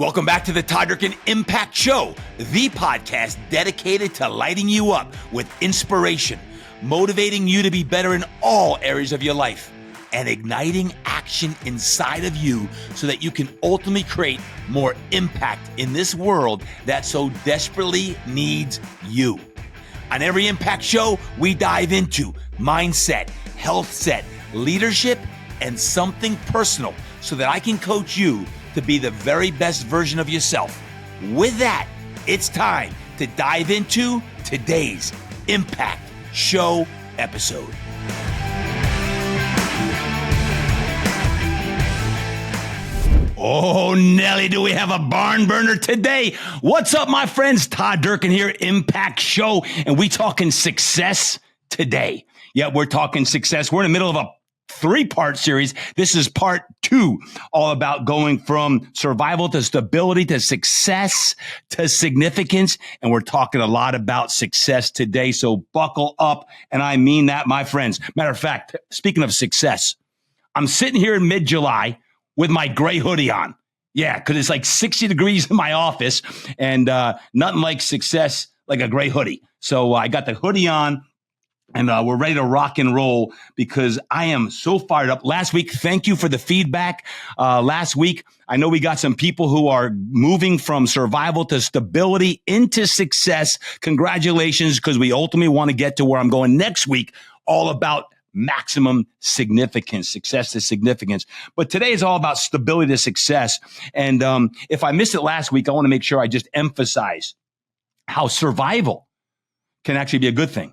Welcome back to the Durkin Impact Show, the podcast dedicated to lighting you up with inspiration, motivating you to be better in all areas of your life, and igniting action inside of you so that you can ultimately create more impact in this world that so desperately needs you. On every Impact Show, we dive into mindset, health set, leadership, and something personal so that I can coach you to be the very best version of yourself. With that, it's time to dive into today's Impact Show episode. Oh, Nelly, do we have a barn burner today? What's up, my friends? Todd Durkin here, Impact Show, and we talking success today. Yeah, we're talking success. We're in the middle of a 3-part series. This is part 2, all about going from survival to stability to success to significance. And we're talking a lot about success today. So buckle up. And I mean that, my friends. Matter of fact, speaking of success, I'm sitting here in mid-July with my gray hoodie on. Yeah, because it's like 60 degrees in my office and nothing like success like a gray hoodie. So I got the hoodie on. And we're ready to rock and roll because I am so fired up. Last week, thank you for the feedback. Last week, I know we got some people who are moving from survival to stability into success. Congratulations, because we ultimately want to get to where I'm going next week, all about maximum significance, success to significance. But today is all about stability to success. And if I missed it last week, I want to make sure I just emphasize how survival can actually be a good thing.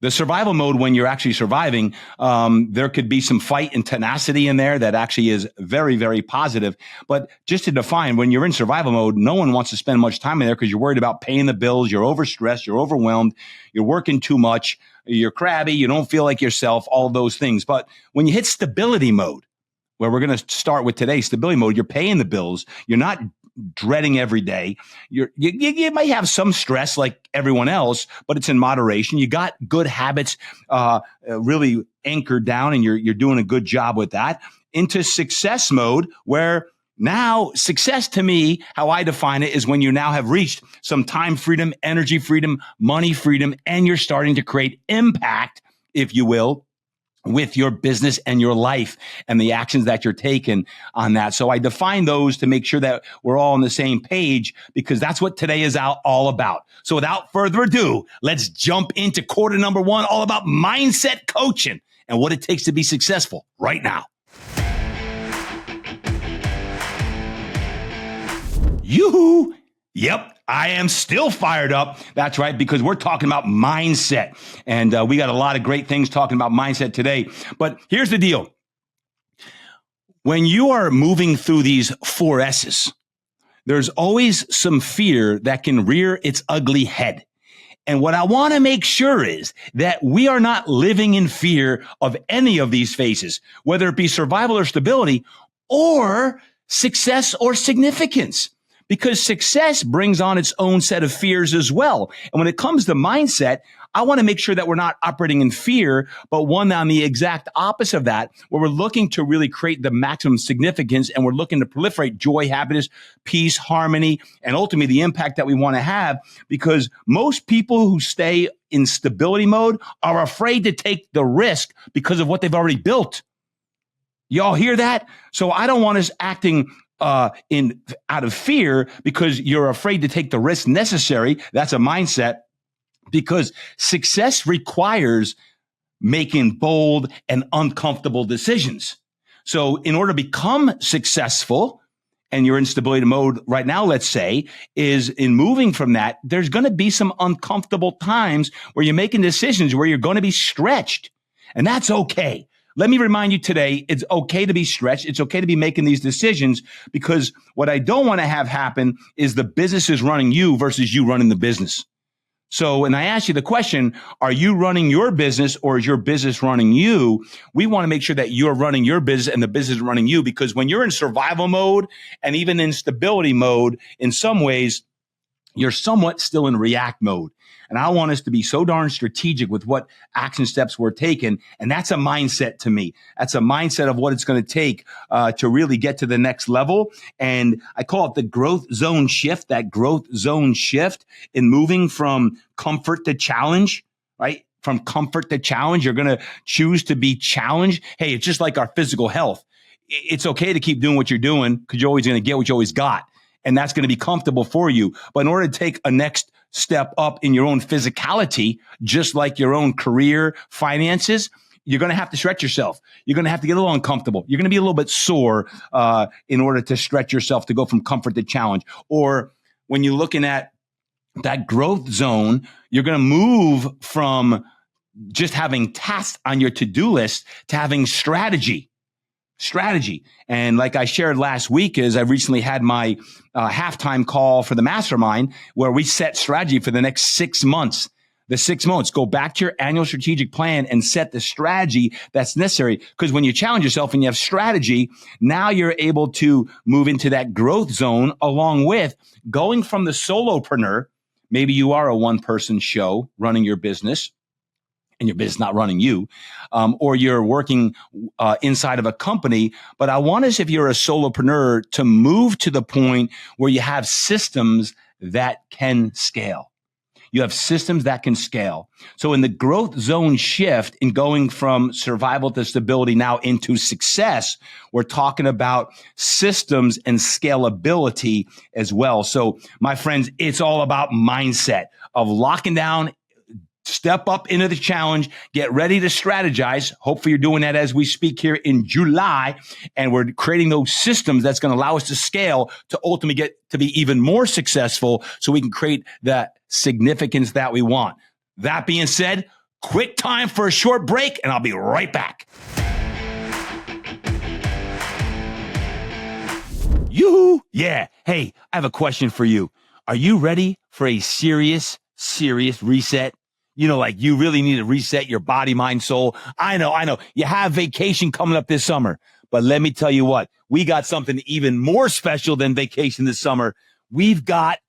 The survival mode, when you're actually surviving, there could be some fight and tenacity in there that actually is very, very positive. But just to define, when you're in survival mode, no one wants to spend much time in there because you're worried about paying the bills, you're overstressed, you're overwhelmed, you're working too much, you're crabby, you don't feel like yourself, all those things. But when you hit stability mode, where we're going to start with today, stability mode, you're paying the bills, you're not dreading every day. You might have some stress like everyone else, but it's in moderation. You got good habits really anchored down, and you're doing a good job with that. Into success mode, where now success to me, how I define it, is when you now have reached some time freedom, energy freedom, money freedom, and you're starting to create impact, if you will, with your business and your life and the actions that you're taking on that. So I define those to make sure that we're all on the same page, because that's what today is all about. So without further ado, let's jump into quarter number 1, all about mindset coaching and what it takes to be successful right now. Yoo-hoo! Yep. I am still fired up. That's right, because we're talking about mindset. And we got a lot of great things talking about mindset today. But here's the deal. When you are moving through these 4 S's, there's always some fear that can rear its ugly head. And what I want to make sure is that we are not living in fear of any of these phases, whether it be survival or stability, or success or significance. Because success brings on its own set of fears as well. And when it comes to mindset, I want to make sure that we're not operating in fear, but one on the exact opposite of that, where we're looking to really create the maximum significance, and we're looking to proliferate joy, happiness, peace, harmony, and ultimately the impact that we want to have. Because most people who stay in stability mode are afraid to take the risk because of what they've already built. Y'all hear that? So I don't want us acting out of fear because you're afraid to take the risk necessary. That's a mindset, because success requires making bold and uncomfortable decisions. So in order to become successful, and you're in stability mode right now, let's say, is in moving from that, there's going to be some uncomfortable times where you're making decisions where you're going to be stretched, and that's okay. Let me remind you today, it's okay to be stretched. It's okay to be making these decisions, because what I don't want to have happen is the business is running you versus you running the business. So, and I ask you the question, are you running your business or is your business running you? We want to make sure that you're running your business and the business is running you, because when you're in survival mode and even in stability mode, in some ways, you're somewhat still in react mode. And I want us to be so darn strategic with what action steps we're taking. And that's a mindset to me. That's a mindset of what it's going to take to really get to the next level. And I call it the growth zone shift, that growth zone shift in moving from comfort to challenge, right? From comfort to challenge, you're going to choose to be challenged. Hey, it's just like our physical health. It's okay to keep doing what you're doing because you're always going to get what you always got. And that's going to be comfortable for you. But in order to take a next step up in your own physicality, just like your own career finances, you're going to have to stretch yourself. You're going to have to get a little uncomfortable. You're going to be a little bit sore in order to stretch yourself to go from comfort to challenge. Or when you're looking at that growth zone, you're going to move from just having tasks on your to-do list to having strategy. And like I shared last week is I recently had my halftime call for the mastermind where we set strategy for the next 6 months. The 6 months, go back to your annual strategic plan and set the strategy that's necessary. Because when you challenge yourself and you have strategy, now you're able to move into that growth zone along with going from the solopreneur. Maybe you are a one-person show running your business, and your business not running you, or you're working inside of a company. But I want us, if you're a solopreneur, to move to the point where you have systems that can scale. You have systems that can scale. So in the growth zone shift in going from survival to stability now into success, we're talking about systems and scalability as well. So my friends, it's all about mindset of locking down. Step up into the challenge, get ready to strategize. Hopefully you're doing that as we speak here in July. And we're creating those systems that's going to allow us to scale to ultimately get to be even more successful so we can create that significance that we want. That being said, quick time for a short break and I'll be right back. Yoo-hoo! Yeah. Hey, I have a question for you. Are you ready for a serious reset? You know, like you really need to reset your body, mind, soul. I know. You have vacation coming up this summer, but let me tell you what, we got something even more special than vacation this summer. We've got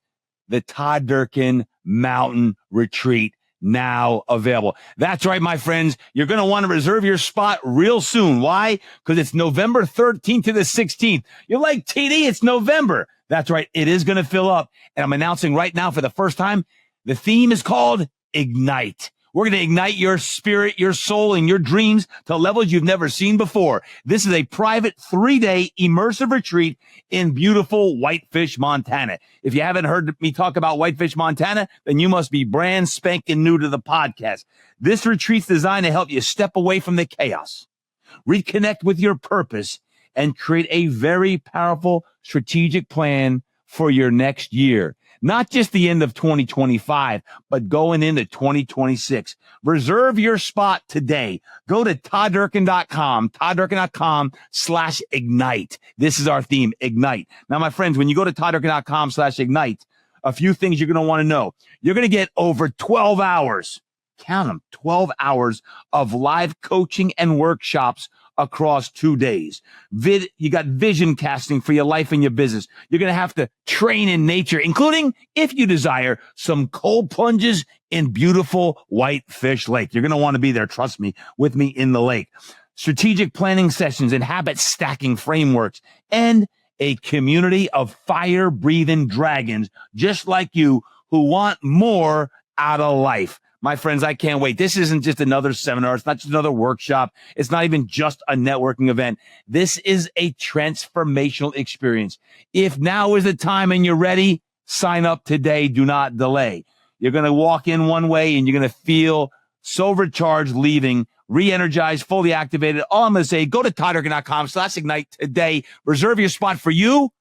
the Todd Durkin Mountain Retreat now available. That's right, my friends. You're going to want to reserve your spot real soon. Why? Because it's November 13th to the 16th. You're like, TD, it's November. That's right. It is going to fill up. And I'm announcing right now for the first time, the theme is called Ignite. We're going to ignite your spirit, your soul, and your dreams to levels you've never seen before. This is a private 3-day immersive retreat in beautiful Whitefish, Montana. If you haven't heard me talk about Whitefish, Montana, then you must be brand spanking new to the podcast. This retreat's designed to help you step away from the chaos, reconnect with your purpose, and create a very powerful strategic plan for your next year. Not just the end of 2025, but going into 2026. Reserve your spot today. Go to todddurkin.com/ignite. This is our theme, Ignite. Now, my friends, when you go to todddurkin.com/ignite, a few things you're going to want to know. You're going to get over 12 hours, count them, 12 hours of live coaching and workshops across 2 days. You got vision casting for your life and your business. You're going to have to train in nature, including, if you desire, some cold plunges in beautiful Whitefish Lake. You're going to want to be there, trust me, with me in the lake. Strategic planning sessions and habit stacking frameworks, and a community of fire-breathing dragons just like you who want more out of life. My friends, I can't wait. This isn't just another seminar. It's not just another workshop. It's not even just a networking event. This is a transformational experience. If now is the time and you're ready, sign up today. Do not delay. You're going to walk in one way and you're going to feel so recharged leaving, re-energized, fully activated. All I'm going to say, go to todddurkin.com/ignite today. Reserve your spot for you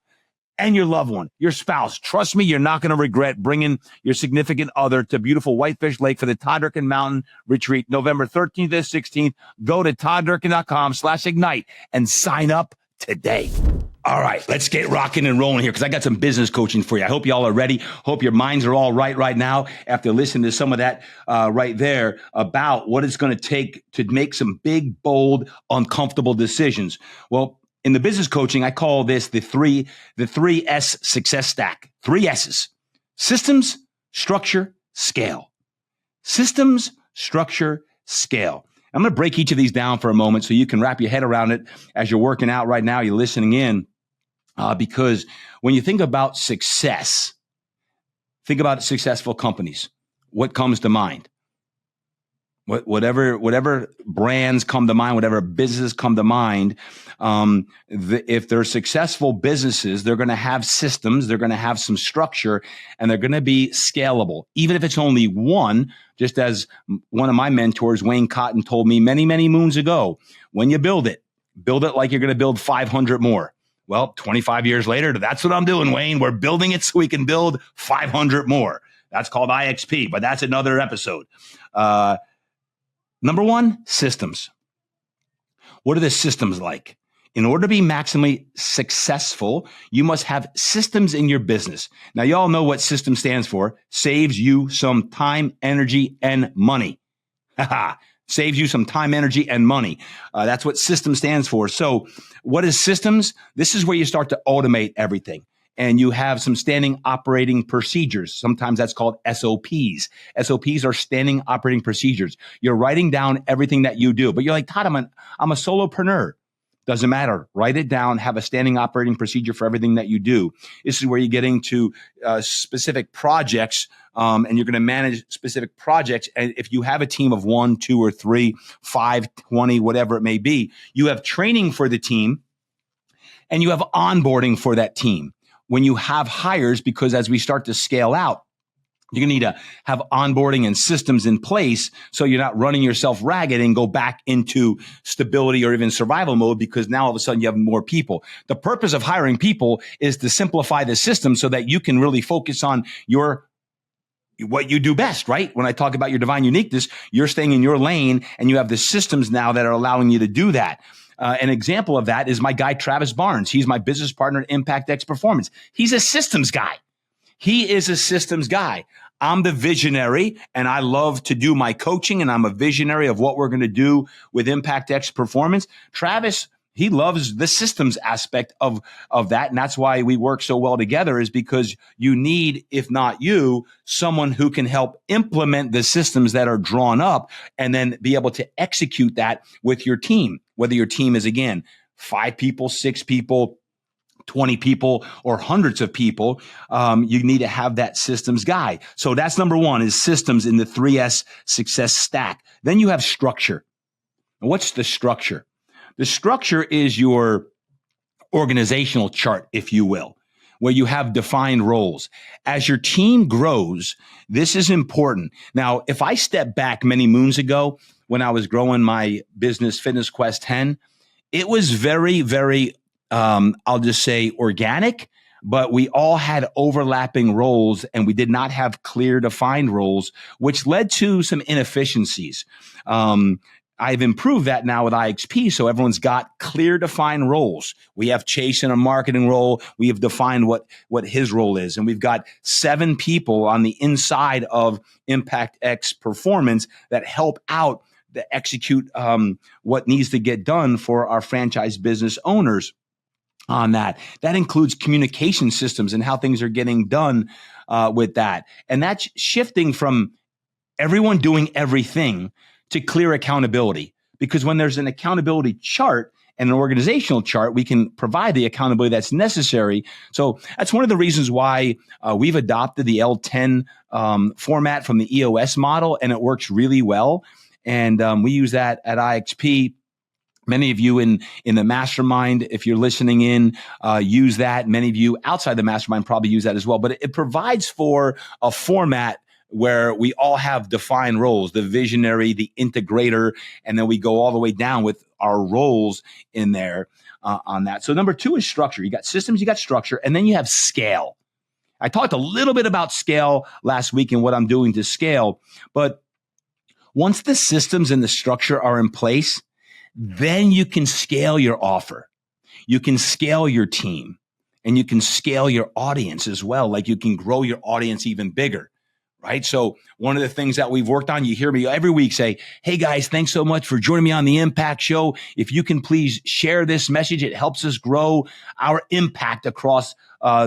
and your loved one, your spouse. Trust me, you're not going to regret bringing your significant other to beautiful Whitefish Lake for the Todd Durkin Mountain Retreat, November 13th to 16th. Go to todddurkin.com/ignite and sign up today. All right, let's get rocking and rolling here because I got some business coaching for you. I hope y'all are ready. Hope your minds are all right now after listening to some of that right there about what it's going to take to make some big, bold, uncomfortable decisions. Well, in the business coaching, I call this the three S success stack. 3 S's. Systems, structure, scale. Systems, structure, scale. I'm going to break each of these down for a moment so you can wrap your head around it as you're working out right now, you're listening in, because when you think about success, think about successful companies. What comes to mind? Whatever brands come to mind, whatever businesses come to mind, if they're successful businesses, they're going to have systems, they're going to have some structure, and they're going to be scalable. Even if it's only one, just as one of my mentors, Wayne Cotton, told me many, many moons ago, when you build it like you're going to build 500 more. Well, 25 years later, that's what I'm doing, Wayne. We're building it so we can build 500 more. That's called IXP, but that's another episode. Number one, systems. What are the systems like? In order to be maximally successful, you must have systems in your business. Now, you all know what system stands for. Saves you some time, energy, and money. Saves you some time, energy, and money. That's what system stands for. So what is systems? This is where you start to automate everything. And you have some standing operating procedures. Sometimes that's called SOPs. SOPs are standing operating procedures. You're writing down everything that you do. But you're like, Todd, I'm a solopreneur. Doesn't matter. Write it down. Have a standing operating procedure for everything that you do. This is where you're getting to specific projects, and you're going to manage specific projects. And if you have a team of 1, 2, or 3, 5, 20, whatever it may be, you have training for the team, and you have onboarding for that team. When you have hires, because as we start to scale out, you're going to need to have onboarding and systems in place so you're not running yourself ragged and go back into stability or even survival mode, because now all of a sudden you have more people. The purpose of hiring people is to simplify the system so that you can really focus on what you do best, right? When I talk about your divine uniqueness, you're staying in your lane and you have the systems now that are allowing you to do that. An example of that is my guy, Travis Barnes. He's my business partner at Impact X Performance. He's a systems guy. He is a systems guy. I'm the visionary, and I love to do my coaching, and I'm a visionary of what we're going to do with Impact X Performance. Travis, he loves the systems aspect of that, and that's why we work so well together, is because you need, if not you, someone who can help implement the systems that are drawn up and then be able to execute that with your team, whether your team is, again, 5 people, 6 people, 20 people, or hundreds of people. You need to have that systems guy. So that's number one, is systems in the 3S success stack. Then you have structure. What's the structure? The structure is your organizational chart, if you will, where you have defined roles. As your team grows, this is important. Now, if I step back many moons ago when I was growing my business, Fitness Quest 10, it was very, very I'll just say organic, but we all had overlapping roles and we did not have clear defined roles, which led to some inefficiencies. I've improved that now with IXP, so everyone's got clear defined roles. We have Chase in a marketing role. We have defined what his role is. And we've got 7 people on the inside of Impact X Performance that help out to execute what needs to get done for our franchise business owners. On that includes communication systems and how things are getting done with that. And that's shifting from everyone doing everything to clear accountability. Because when there's an accountability chart and an organizational chart, we can provide the accountability that's necessary. So that's one of the reasons why we've adopted the L10 format from the EOS model, and it works really well. And we use that at IXP. Many of you in the mastermind, if you're listening in, use that. Many of you outside the mastermind probably use that as well. But it provides for a format where we all have defined roles, the visionary, the integrator, and then we go all the way down with our roles in there on that. So number 2 is structure. You got systems, you got structure, and then you have scale. I talked a little bit about scale last week and what I'm doing to scale. But once the systems and the structure are in place, then you can scale your offer. You can scale your team, and you can scale your audience as well. Like, you can grow your audience even bigger, right? So one of the things that we've worked on, you hear me every week say, hey guys, thanks so much for joining me on the Impact Show. If you can please share this message, it helps us grow our impact across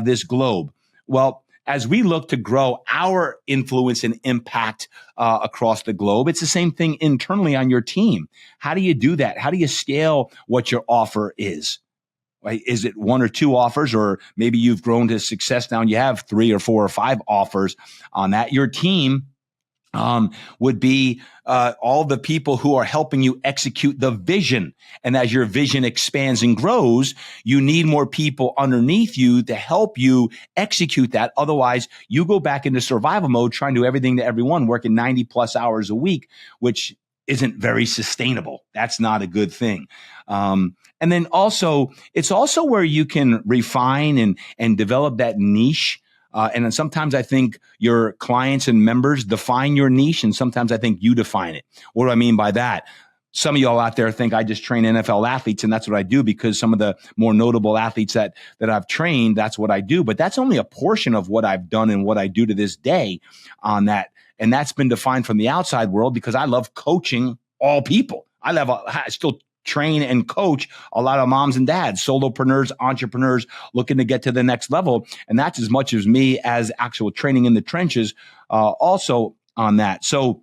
this globe. Well, as we look to grow our influence and impact across the globe, it's the same thing internally on your team. How do you do that? How do you scale what your offer is? Right? Is it one or two offers, or maybe you've grown to success now and you have 3 or 4 or 5 offers on that? Your team would be all the people who are helping you execute the vision. And as your vision expands and grows, you need more people underneath you to help you execute that. Otherwise, you go back into survival mode, trying to do everything to everyone, working 90 plus hours a week, which isn't very sustainable. That's not a good thing. And then also, it's also where you can refine and develop that niche. And then sometimes I think your clients and members define your niche, and sometimes I think you define it. What do I mean by that? Some of y'all out there think I just train NFL athletes, and that's what I do, because some of the more notable athletes that I've trained, that's what I do. But that's only a portion of what I've done and what I do to this day on that. And that's been defined from the outside world because I love coaching all people. I still train and coach a lot of moms and dads, solopreneurs, entrepreneurs looking to get to the next level. And that's as much as me as actual training in the trenches also on that. So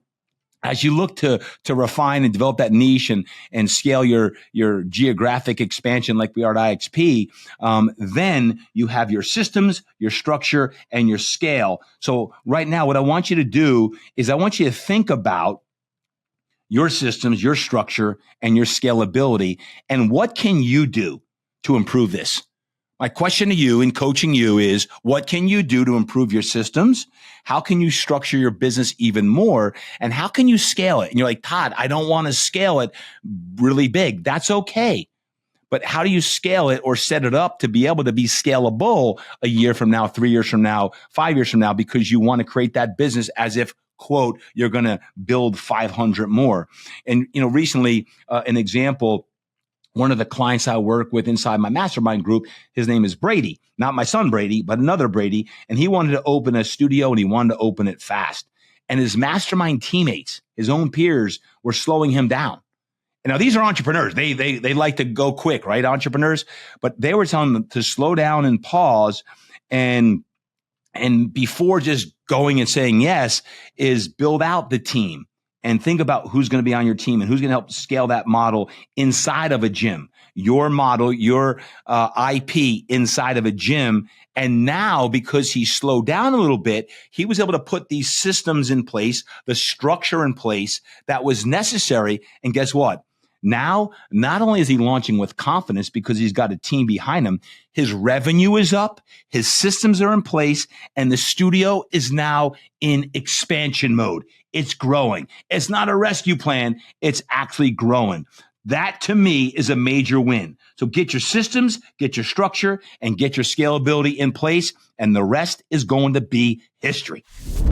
as you look to refine and develop that niche and scale your geographic expansion like we are at IXP, then you have your systems, your structure, and your scale. So right now, what I want you to do is I want you to think about your systems, your structure, and your scalability, and what can you do to improve this? My question to you in coaching you is, what can you do to improve your systems? How can you structure your business even more? And how can you scale it? And you're like, Todd, I don't want to scale it really big. That's okay. But how do you scale it or set it up to be able to be scalable a year from now, 3 years from now, 5 years from now, because you want to create that business as if, quote, you're going to build 500 more. And, recently, an example, one of the clients I work with inside my mastermind group, his name is Brady, not my son Brady, but another Brady. And he wanted to open a studio and he wanted to open it fast. And his mastermind teammates, his own peers, were slowing him down. And now these are entrepreneurs. They like to go quick, right? Entrepreneurs, but they were telling them to slow down and pause, and before just going and saying yes, is build out the team and think about who's going to be on your team and who's going to help scale that model inside of a gym, your model, your IP inside of a gym. And now, because he slowed down a little bit, he was able to put these systems in place, the structure in place that was necessary. And guess what? Now, not only is he launching with confidence because he's got a team behind him, his revenue is up, his systems are in place, and the studio is now in expansion mode. It's growing. It's not a rescue plan. It's actually growing. That, to me, is a major win. So get your systems, get your structure, and get your scalability in place, and the rest is going to be history.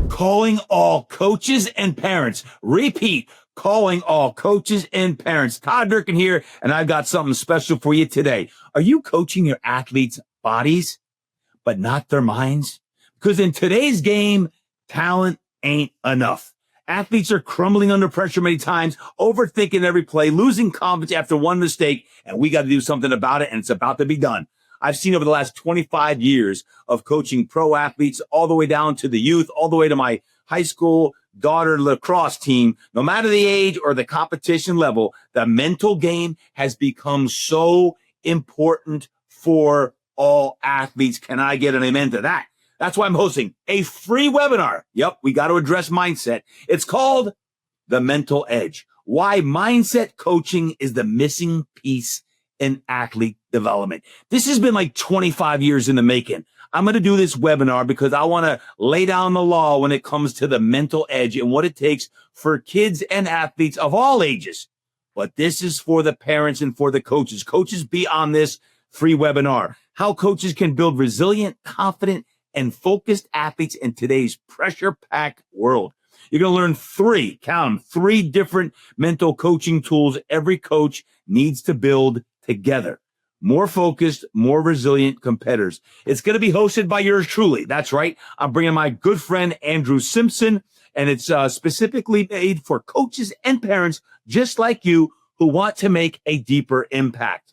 Calling all coaches and parents. Repeat. Calling all coaches and parents. Todd Durkin here, and I've got something special for you today. Are you coaching your athletes' bodies, but not their minds? Because in today's game, talent ain't enough. Athletes are crumbling under pressure many times, overthinking every play, losing confidence after one mistake, and we got to do something about it, and it's about to be done. I've seen over the last 25 years of coaching pro athletes all the way down to the youth, all the way to my high school daughter lacrosse team. No matter the age or the competition level, the mental game has become so important for all athletes. Can I get an amen to that? That's why I'm hosting a free webinar. Yep, we got to address mindset. It's called The Mental Edge. Why mindset coaching is the missing piece in athlete development. This has been like 25 years in the making. I'm going to do this webinar because I want to lay down the law when it comes to the mental edge and what it takes for kids and athletes of all ages. But this is for the parents and for the coaches. Coaches, be on this free webinar. How coaches can build resilient, confident, and focused athletes in today's pressure-packed world. You're going to learn three different mental coaching tools every coach needs to build together. More focused, more resilient competitors. It's going to be hosted by yours truly. That's right. I'm bringing my good friend, Andrew Simpson, and it's specifically made for coaches and parents just like you who want to make a deeper impact.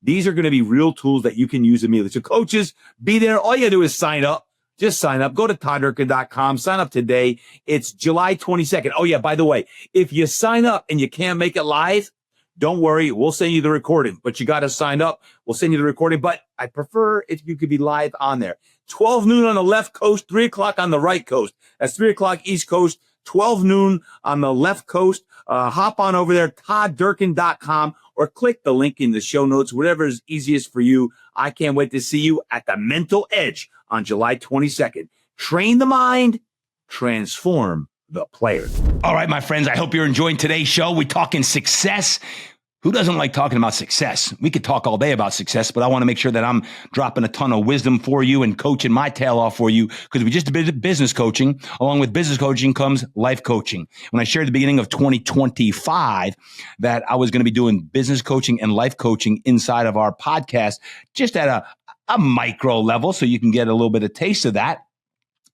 These are going to be real tools that you can use immediately. So coaches, be there. All you got to do is sign up. Just sign up. Go to ToddDurkin.com. Sign up today. It's July 22nd. Oh, yeah, by the way, if you sign up and you can't make it live, don't worry. We'll send you the recording, but you got to sign up. We'll send you the recording, but I prefer if you could be live on there. 12 noon on the left coast, 3 o'clock on the right coast. That's 3 o'clock East Coast, 12 noon on the left coast. Hop on over there, ToddDurkin.com, or click the link in the show notes, whatever is easiest for you. I can't wait to see you at the Mental Edge on July 22nd. Train the mind, transform the player. All right, my friends, I hope you're enjoying today's show. We're talking success. Who doesn't like talking about success? We could talk all day about success, but I want to make sure that I'm dropping a ton of wisdom for you and coaching my tail off for you, because we just did business coaching. Along with business coaching comes life coaching. When I shared at the beginning of 2025 that I was going to be doing business coaching and life coaching inside of our podcast, just at a micro level, so you can get a little bit of taste of that,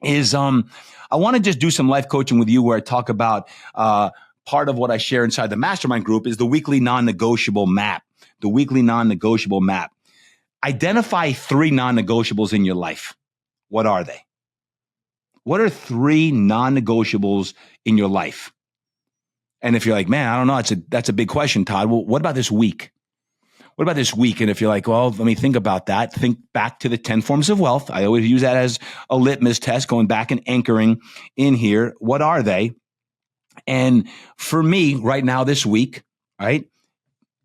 is I want to just do some life coaching with you where I talk about part of what I share inside the mastermind group is the weekly non-negotiable map. The weekly non-negotiable map. Identify 3 non-negotiables in your life. What are they? What are 3 non-negotiables in your life? And if you're like, man, I don't know, that's a big question, Todd. Well, what about this week? What about this week? And if you're like, well, let me think about that. Think back to the 10 forms of wealth. I always use that as a litmus test, going back and anchoring in here. What are they? And for me right now this week, right,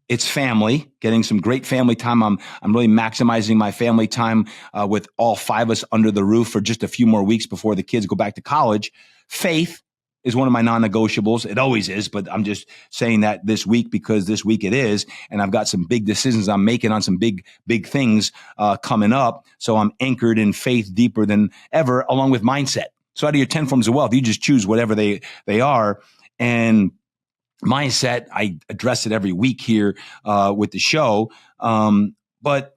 it's family, getting some great family time. I'm really maximizing my family time with all 5 of us under the roof for just a few more weeks before the kids go back to college. Faith is one of my non-negotiables. It always is, but I'm just saying that this week because this week it is, and I've got some big decisions I'm making on some big things coming up. So I'm anchored in faith deeper than ever, along with mindset. So out of your 10 forms of wealth, you just choose whatever they are. And mindset, I address it every week here with the show. But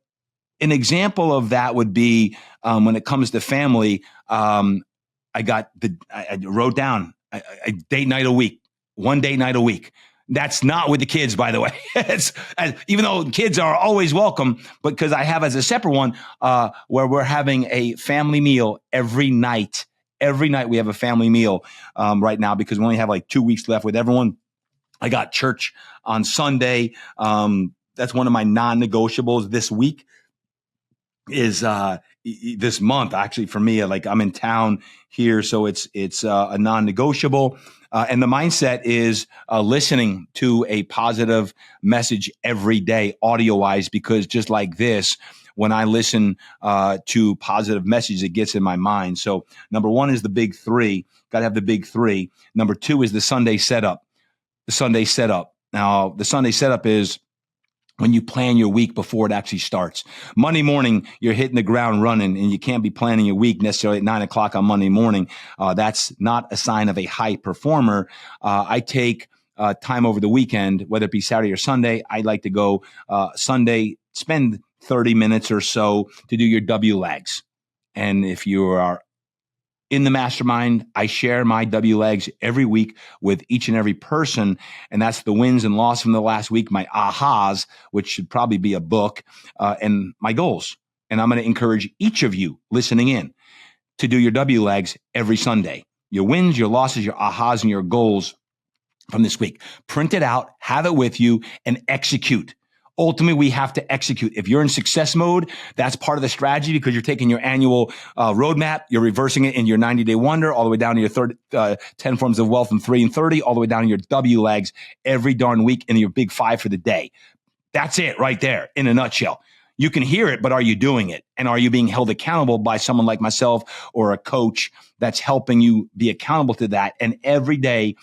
an example of that would be when it comes to family, I wrote down a date night a week, 1 date night a week. That's not with the kids, by the way. Even though kids are always welcome, but because I have as a separate one where we're having a family meal every night. Every night we have a family meal right now because we only have like 2 weeks left with everyone. I got church on Sunday. That's one of my non-negotiables this week is this month. Actually, for me, like I'm in town here, so it's a non-negotiable. And the mindset is listening to a positive message every day, audio-wise, because just like this, when I listen to positive messages, it gets in my mind. So number 1 is the big 3. Got to have the big 3. Number 2 is the Sunday setup. The Sunday setup. Now, the Sunday setup is when you plan your week before it actually starts. Monday morning, you're hitting the ground running, and you can't be planning your week necessarily at 9 o'clock on Monday morning. That's not a sign of a high performer. I take time over the weekend, whether it be Saturday or Sunday. I like to go Sunday, spend 30 minutes or so to do your W legs. And if you are in the mastermind, I share my W legs every week with each and every person. And that's the wins and losses from the last week, my ahas, which should probably be a book, and my goals. And I'm going to encourage each of you listening in to do your W legs every Sunday. Your wins, your losses, your ahas, and your goals from this week. Print it out, have it with you, and execute. Ultimately, we have to execute. If you're in success mode, that's part of the strategy because you're taking your annual roadmap, you're reversing it in your 90-day wonder, all the way down to your 10 forms of wealth from 3 and 30, all the way down to your W legs every darn week and your big 5 for the day. That's it right there in a nutshell. You can hear it, but are you doing it? And are you being held accountable by someone like myself or a coach that's helping you be accountable to that? And every day,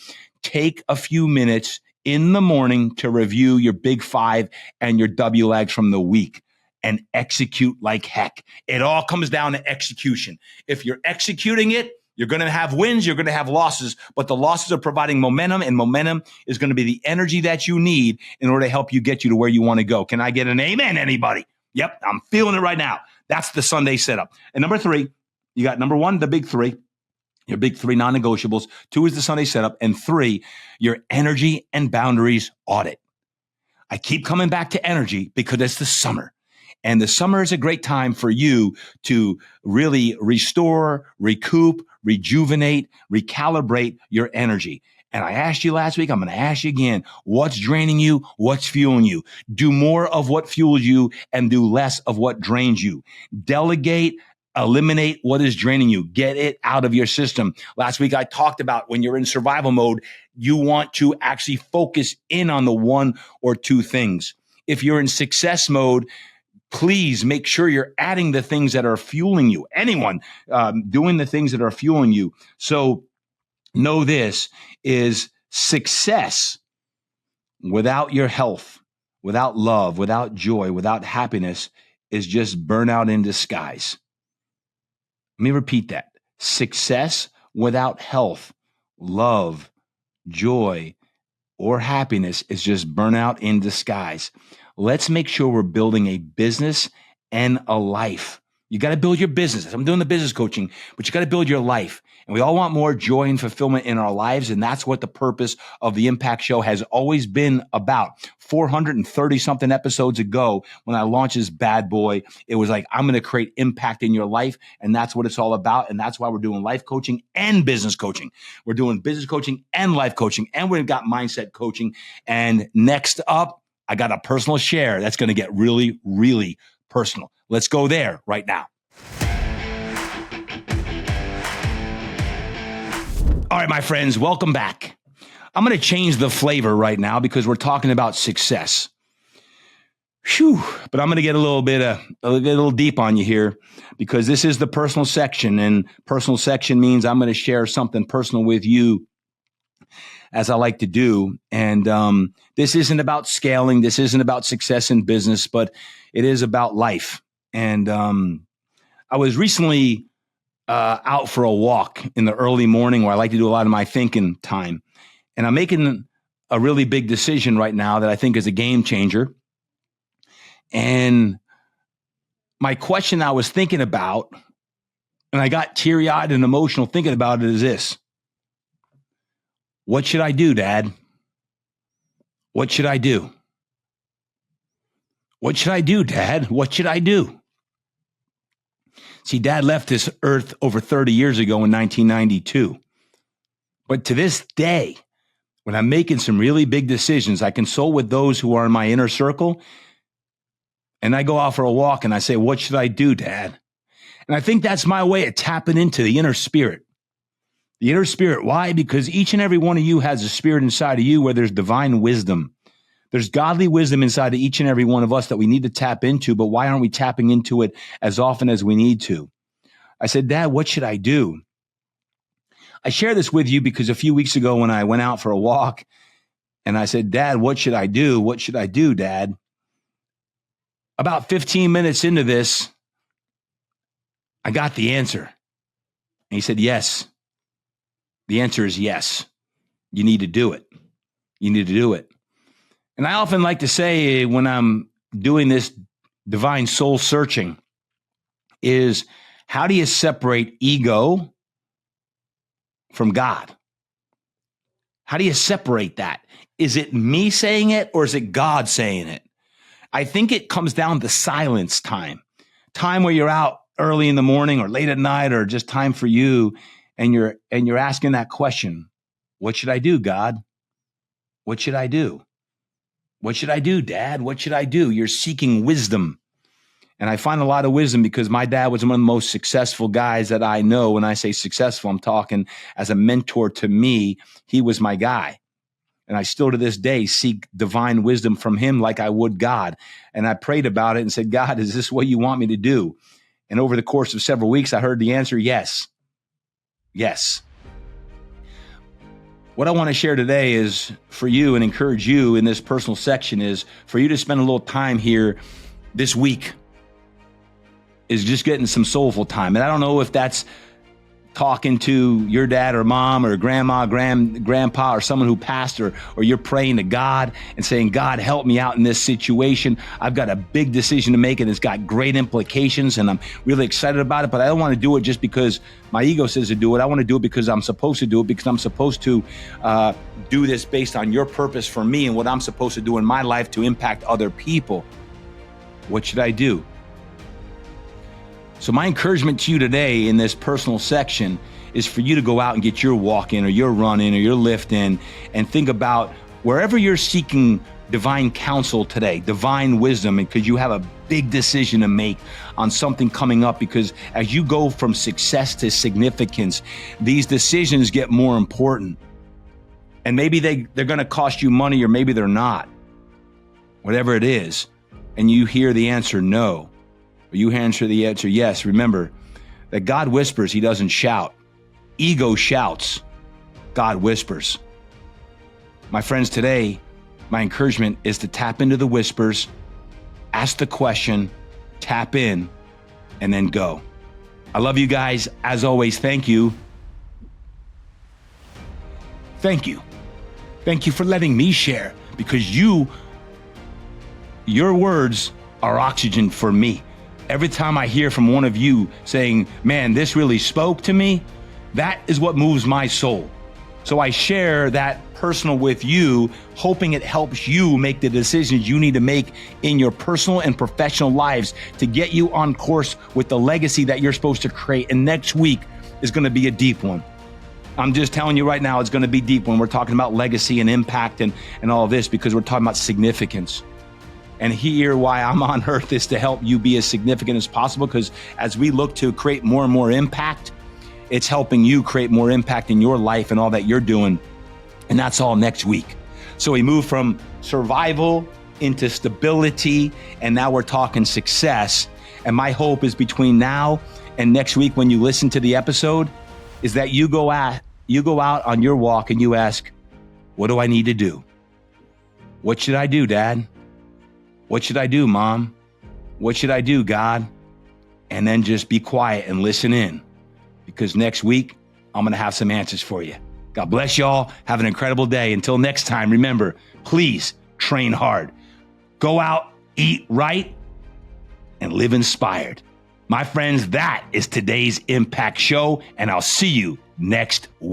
take a few minutes in the morning to review your big 5 and your W legs from the week and execute like heck. It all comes down to execution. If you're executing it, you're going to have wins, you're going to have losses, but the losses are providing momentum, and momentum is going to be the energy that you need in order to help you get you to where you want to go. Can I get an amen, anybody? Yep, I'm feeling it right now. That's the Sunday setup. And number 3, you got number 1, the big 3. Your big 3 non-negotiables. 2 is the Sunday setup. And 3, your energy and boundaries audit. I keep coming back to energy because it's the summer. And the summer is a great time for you to really restore, recoup, rejuvenate, recalibrate your energy. And I asked you last week, I'm going to ask you again, what's draining you? What's fueling you? Do more of what fuels you and do less of what drains you. Delegate, eliminate what is draining you. Get it out of your system. Last week, I talked about when you're in survival mode, you want to actually focus in on the one or two things. If you're in success mode, please make sure you're adding the things that are fueling you. Anyone doing the things that are fueling you. So know this is success without your health, without love, without joy, without happiness is just burnout in disguise. Let me repeat that. Success without health, love, joy, or happiness is just burnout in disguise. Let's make sure we're building a business and a life. You got to build your business. I'm doing the business coaching, but you got to build your life. And we all want more joy and fulfillment in our lives. And that's what the purpose of the Impact Show has always been about. 430 something episodes ago, when I launched this bad boy, it was like, I'm going to create impact in your life. And that's what it's all about. And that's why we're doing life coaching and business coaching. We're doing business coaching and life coaching. And we've got mindset coaching. And next up, I got a personal share that's going to get really, really personal. Let's go there right now. All right, my friends, welcome back. I'm going to change the flavor right now because we're talking about success. Whew, but I'm going to get a little deep on you here because this is the personal section, and personal section means I'm going to share something personal with you as I like to do. And this isn't about scaling. This isn't about success in business, but it is about life. And I was recently out for a walk in the early morning where I like to do a lot of my thinking time. And I'm making a really big decision right now that I think is a game changer. And my question I was thinking about, and I got teary-eyed and emotional thinking about it, is this. What should I do, Dad? What should I do? What should I do, Dad? What should I do? See, Dad left this earth over 30 years ago in 1992. But to this day, when I'm making some really big decisions, I consult with those who are in my inner circle, and I go out for a walk and I say, what should I do, Dad? And I think that's my way of tapping into the inner spirit. The inner spirit. Why? Because each and every one of you has a spirit inside of you where there's divine wisdom. There's godly wisdom inside of each and every one of us that we need to tap into, but why aren't we tapping into it as often as we need to? I said, Dad, what should I do? I share this with you because a few weeks ago when I went out for a walk and I said, Dad, what should I do? What should I do, Dad? About 15 minutes into this, I got the answer. And he said, yes. The answer is yes. You need to do it. You need to do it. And I often like to say when I'm doing this divine soul searching is, how do you separate ego from God? How do you separate that? Is it me saying it or is it God saying it? I think it comes down to silence time where you're out early in the morning or late at night or just time for you. And you're asking that question, what should I do, God? What should I do? What should I do, Dad? What should I do? You're seeking wisdom. And I find a lot of wisdom because my dad was one of the most successful guys that I know. When I say successful, I'm talking as a mentor to me. He was my guy. And I still to this day seek divine wisdom from him like I would God. And I prayed about it and said, God, is this what you want me to do? And over the course of several weeks, I heard the answer, yes. Yes. What I want to share today is for you and encourage you in this personal section is for you to spend a little time here this week is just getting some soulful time. And I don't know if that's talking to your dad or mom or grandma, grandpa, or someone who passed, or you're praying to God and saying, God, help me out in this situation. I've got a big decision to make and it's got great implications and I'm really excited about it, but I don't want to do it just because my ego says to do it. I want to do it because I'm supposed to do it, because I'm supposed to do this based on your purpose for me and what I'm supposed to do in my life to impact other people. What should I do? So my encouragement to you today in this personal section is for you to go out and get your walk in or your run in or your lift in and think about wherever you're seeking divine counsel today, divine wisdom, and because you have a big decision to make on something coming up, because as you go from success to significance, these decisions get more important. And maybe they're going to cost you money, or maybe they're not. Whatever it is, and you hear the answer no, or you answer the answer yes, remember that God whispers, he doesn't shout. Ego shouts, God whispers. My friends, today, my encouragement is to tap into the whispers, ask the question, tap in, and then go. I love you guys. As always, thank you. Thank you. Thank you for letting me share, because your words are oxygen for me. Every time I hear from one of you saying, man, this really spoke to me, that is what moves my soul. So I share that personal with you, hoping it helps you make the decisions you need to make in your personal and professional lives to get you on course with the legacy that you're supposed to create. And next week is going to be a deep one. I'm just telling you right now, it's going to be deep when we're talking about legacy and impact and all of this, because we're talking about significance. And here, why I'm on earth is to help you be as significant as possible, because as we look to create more and more impact, it's helping you create more impact in your life and all that you're doing. And that's all next week. So we move from survival into stability, and now we're talking success. And my hope is between now and next week, when you listen to the episode, is that you go out on your walk and you ask, what do I need to do? What should I do, Dad? What should I do, Mom? What should I do, God? And then just be quiet and listen in, because next week, I'm going to have some answers for you. God bless y'all. Have an incredible day. Until next time, remember, please train hard. Go out, eat right, and live inspired. My friends, that is today's Impact Show, and I'll see you next week.